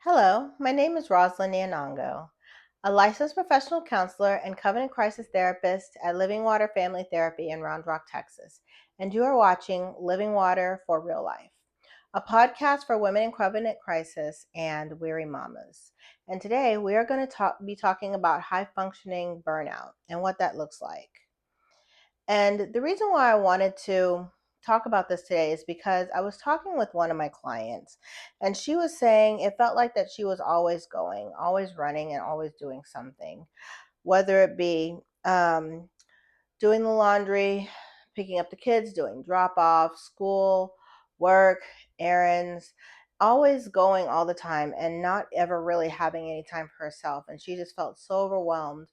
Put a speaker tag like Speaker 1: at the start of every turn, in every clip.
Speaker 1: Hello, my name is Rosalind Anongo, a licensed professional counselor and covenant crisis therapist at Living Water Family Therapy in Round Rock, Texas, and you are watching Living Water for Real Life, a podcast for women in covenant crisis and weary mamas. And today we are going to be talking about high functioning burnout and what that looks like. And the reason why I wanted to talk about this today is because I was talking with one of my clients, and she was saying it felt like that she was always going, always running, and always doing something, whether it be doing the laundry, picking up the kids, doing drop off, school, work, errands, always going all the time and not ever really having any time for herself. And she just felt so overwhelmed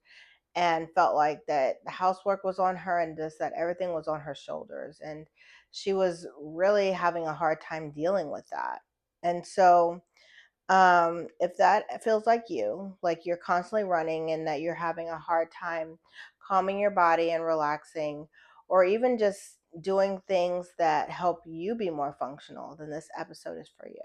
Speaker 1: and felt like that the housework was on her and just that everything was on her shoulders. And she was really having a hard time dealing with that. And so, if that feels like you're constantly running and that you're having a hard time calming your body and relaxing, or even just doing things that help you be more functional, then this episode is for you.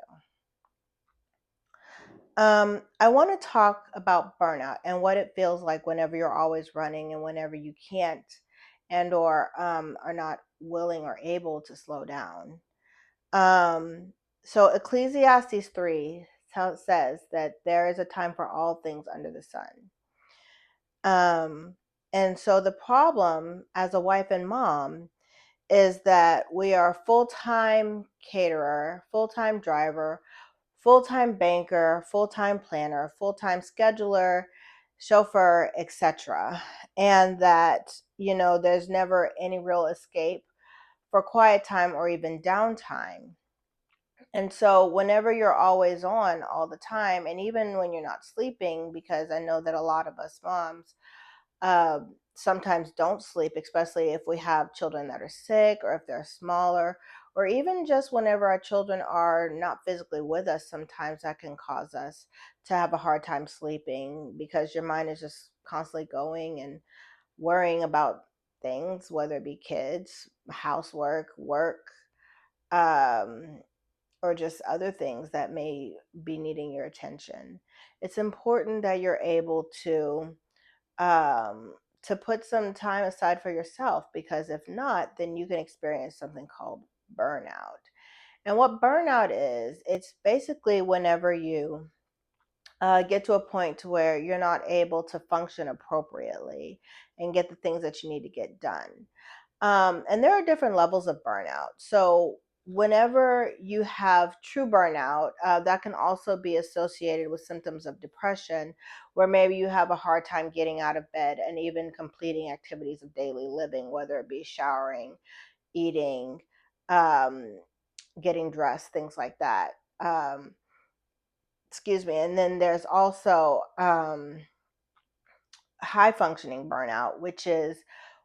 Speaker 1: I want to talk about burnout and what it feels like whenever you're always running and whenever you can't and or are not willing or able to slow down. Um, so Ecclesiastes 3 says that there is a time for all things under the sun. Um, and so the problem as a wife and mom is that we are full-time caterer, full-time driver, full-time banker, full-time planner, full-time scheduler, chauffeur, etc. And that, there's never any real escape for quiet time or even downtime. And so whenever you're always on all the time, and even when you're not sleeping, because I know that a lot of us moms sometimes don't sleep, especially if we have children that are sick or if they're smaller, or even just whenever our children are not physically with us, sometimes that can cause us to have a hard time sleeping because your mind is just constantly going and worrying about things, whether it be kids, housework, work, um, or just other things that may be needing your attention. It's important that you're able um, to put some time aside for yourself, because if not, then you can experience something called burnout. And what burnout is, it's basically whenever you get to a point to where you're not able to function appropriately and get the things that you need to get done. And there are different levels of burnout. So, whenever you have true burnout, that can also be associated with symptoms of depression, where maybe you have a hard time getting out of bed and even completing activities of daily living, whether it be showering, eating, um, getting dressed, things like that. Um, excuse me. And then there's also high functioning burnout, which is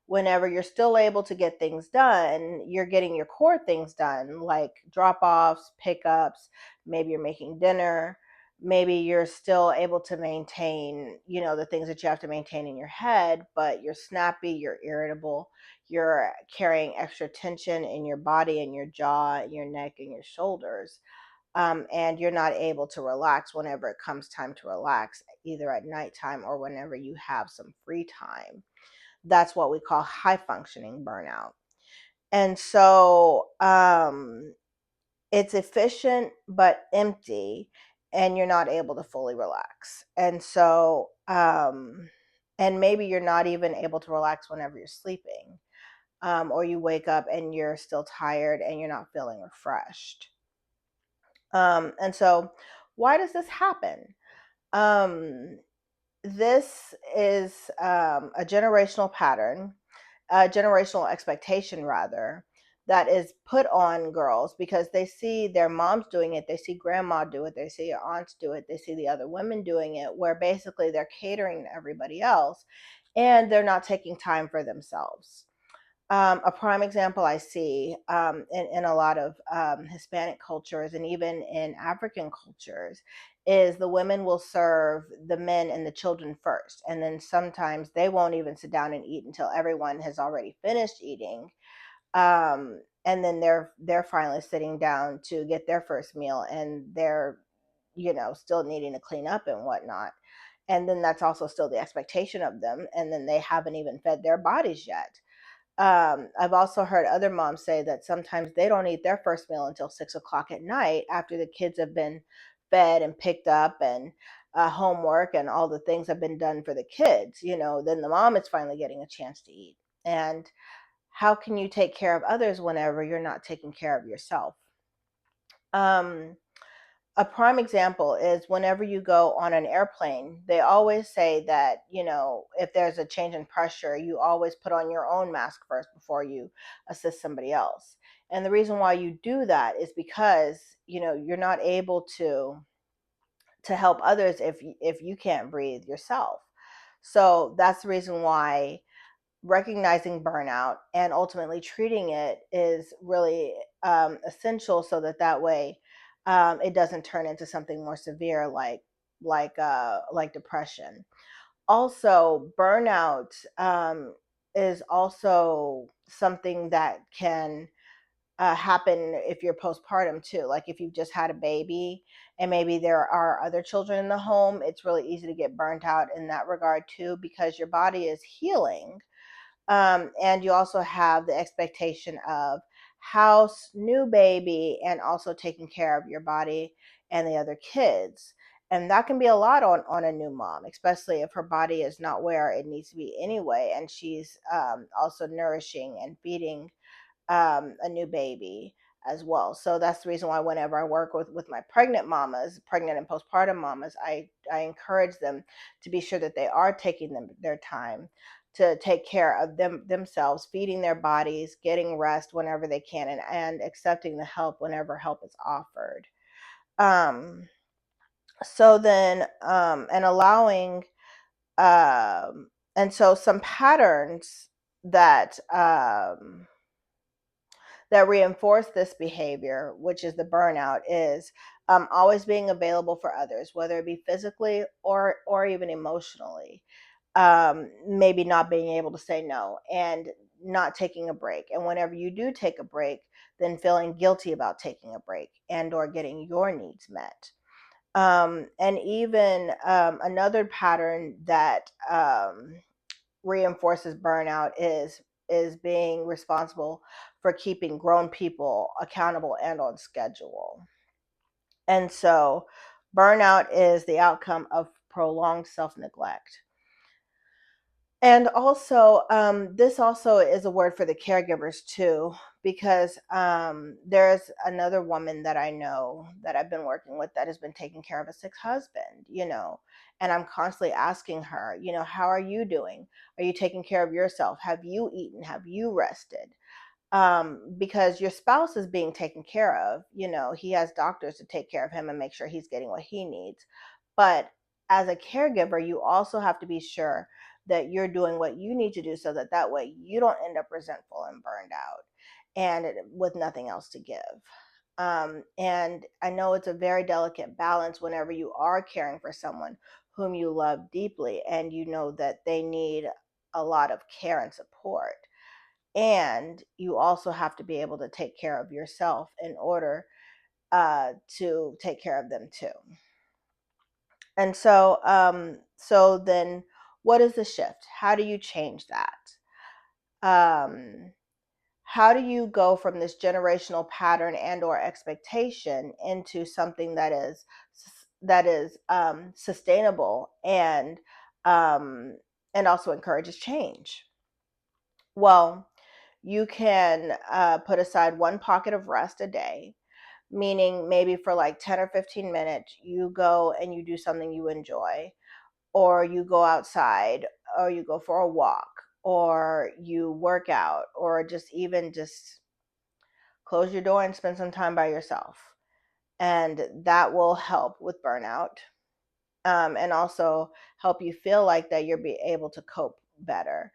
Speaker 1: whenever you're still able to get things done, you're getting your core things done, like drop offs, pickups, maybe you're making dinner, maybe you're still able to maintain, the things that you have to maintain in your head, but you're snappy, you're irritable, you're carrying extra tension in your body and your jaw, your neck, and your shoulders, and you're not able to relax whenever it comes time to relax, either at nighttime or whenever you have some free time. That's what we call high functioning burnout. And so it's efficient but empty, and you're not able to fully relax. And so, and maybe you're not even able to relax whenever you're sleeping, or you wake up and you're still tired and you're not feeling refreshed. And so, why does this happen? Um, this is a generational pattern, a generational expectation, rather, that is put on girls because they see their moms doing it, they see grandma do it, they see their aunts do it, they see the other women doing it, where basically they're catering to everybody else and they're not taking time for themselves. A prime example I see in a lot of Hispanic cultures and even in African cultures is the women will serve the men and the children first. And then sometimes they won't even sit down and eat until everyone has already finished eating. And then they're finally sitting down to get their first meal, and they're still needing to clean up and whatnot. And then that's also still the expectation of them. And then they haven't even fed their bodies yet. I've also heard other moms say that sometimes they don't eat their first meal until 6 o'clock at night after the kids have been fed and picked up, and homework and all the things have been done for the kids. Then the mom is finally getting a chance to eat. And how can you take care of others whenever you're not taking care of yourself? Um, a prime example is whenever you go on an airplane, they always say that, if there's a change in pressure, you always put on your own mask first before you assist somebody else. And the reason why you do that is because, you're not able to help others if you can't breathe yourself. So that's the reason why recognizing burnout and ultimately treating it is really essential, so that way it doesn't turn into something more severe, like depression. Also, burnout is also something that can happen if you're postpartum too. Like if you've just had a baby and maybe there are other children in the home, it's really easy to get burnt out in that regard too, because your body is healing, and you also have the expectation of house, new baby, and also taking care of your body and the other kids. And that can be a lot on a new mom, especially if her body is not where it needs to be anyway. And she's also nourishing and feeding a new baby as well. So that's the reason why whenever I work with my pregnant mamas, pregnant and postpartum mamas, I encourage them to be sure that they are taking their time to take care of themselves, feeding their bodies, getting rest whenever they can, and accepting the help whenever help is offered. Um, so then, and allowing, and so some patterns that that reinforce this behavior, which is the burnout, is always being available for others, whether it be physically or even emotionally. Maybe not being able to say no, and not taking a break. And whenever you do take a break, then feeling guilty about taking a break and or getting your needs met. And even another pattern that reinforces burnout is being responsible for keeping grown people accountable and on schedule. And so burnout is the outcome of prolonged self-neglect. And also, this also is a word for the caregivers too, because there's another woman that I know that I've been working with that has been taking care of a sick husband, and I'm constantly asking her, how are you doing? Are you taking care of yourself? Have you eaten? Have you rested? Because your spouse is being taken care of. He has doctors to take care of him and make sure he's getting what he needs. But as a caregiver, you also have to be sure that you're doing what you need to do, so that way you don't end up resentful and burned out and with nothing else to give. And I know it's a very delicate balance whenever you are caring for someone whom you love deeply and you know that they need a lot of care and support. And you also have to be able to take care of yourself in order to take care of them too. And so then what is the shift? How do you change that? Um, how do you go from this generational pattern and or expectation into something that is sustainable um, and also encourages change? Well, you can put aside one pocket of rest a day, meaning maybe for like 10 or 15 minutes, you go and you do something you enjoy, or you go outside, or you go for a walk, or you work out, or just close your door and spend some time by yourself. And that will help with burnout, and also help you feel like that you're be able to cope better.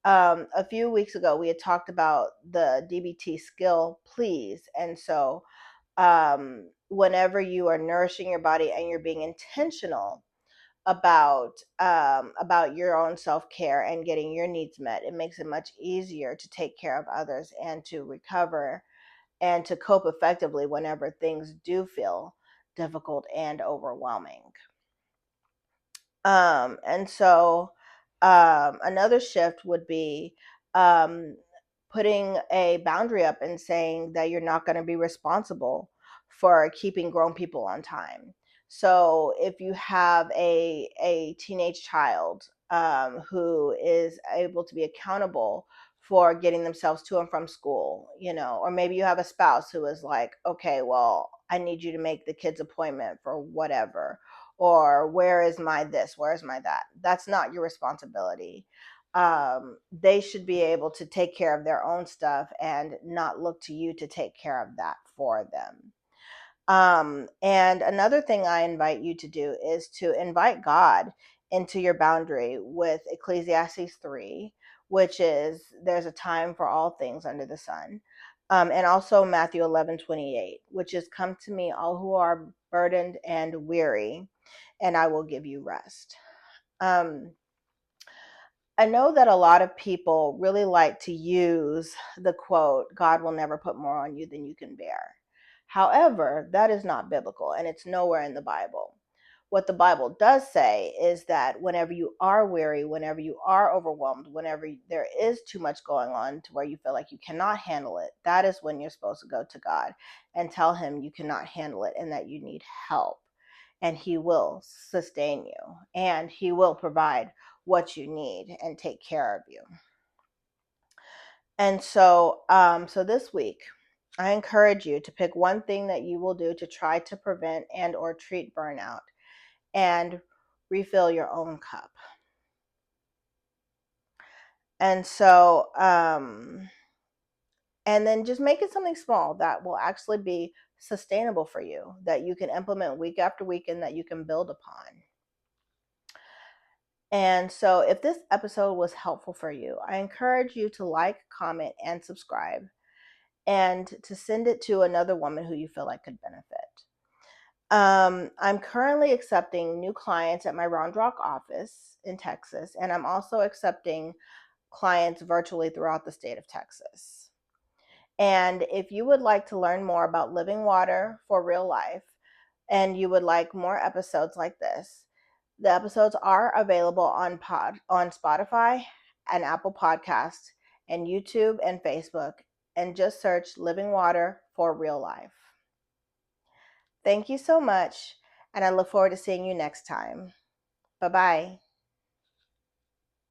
Speaker 1: A few weeks ago, we had talked about the DBT skill, please. And so, whenever you are nourishing your body and you're being intentional about your own self-care and getting your needs met, it makes it much easier to take care of others and to recover and to cope effectively whenever things do feel difficult and overwhelming. And so another shift would be um, putting a boundary up and saying that you're not going to be responsible for keeping grown people on time. So if you have a teenage child who is able to be accountable for getting themselves to and from school, or maybe you have a spouse who is like, okay, well, I need you to make the kid's appointment for whatever, or where is my this, where is my that. That's not your responsibility. They should be able to take care of their own stuff and not look to you to take care of that for them. And another thing I invite you to do is to invite God into your boundary with Ecclesiastes 3, which is there's a time for all things under the sun. And also Matthew 11:28, which is come to me, all who are burdened and weary, and I will give you rest. Um, I know that a lot of people really like to use the quote, God will never put more on you than you can bear. However, that is not biblical and it's nowhere in the Bible. What the Bible does say is that whenever you are weary, whenever you are overwhelmed, whenever there is too much going on to where you feel like you cannot handle it, that is when you're supposed to go to God and tell him you cannot handle it and that you need help. And he will sustain you and he will provide what you need and take care of you. And so this week, I encourage you to pick one thing that you will do to try to prevent and or treat burnout and refill your own cup. And so, and then just make it something small that will actually be sustainable for you, that you can implement week after week and that you can build upon. And so, if this episode was helpful for you, I encourage you to like, comment, and subscribe, and to send it to another woman who you feel like could benefit. I'm currently accepting new clients at my Round Rock office in Texas, and I'm also accepting clients virtually throughout the state of Texas. And if you would like to learn more about living water for real life, and you would like more episodes like this, the episodes are available on Spotify and Apple Podcasts and YouTube and Facebook, and just search Living Water for Real Life. Thank you so much, and I look forward to seeing you next time. Bye-bye.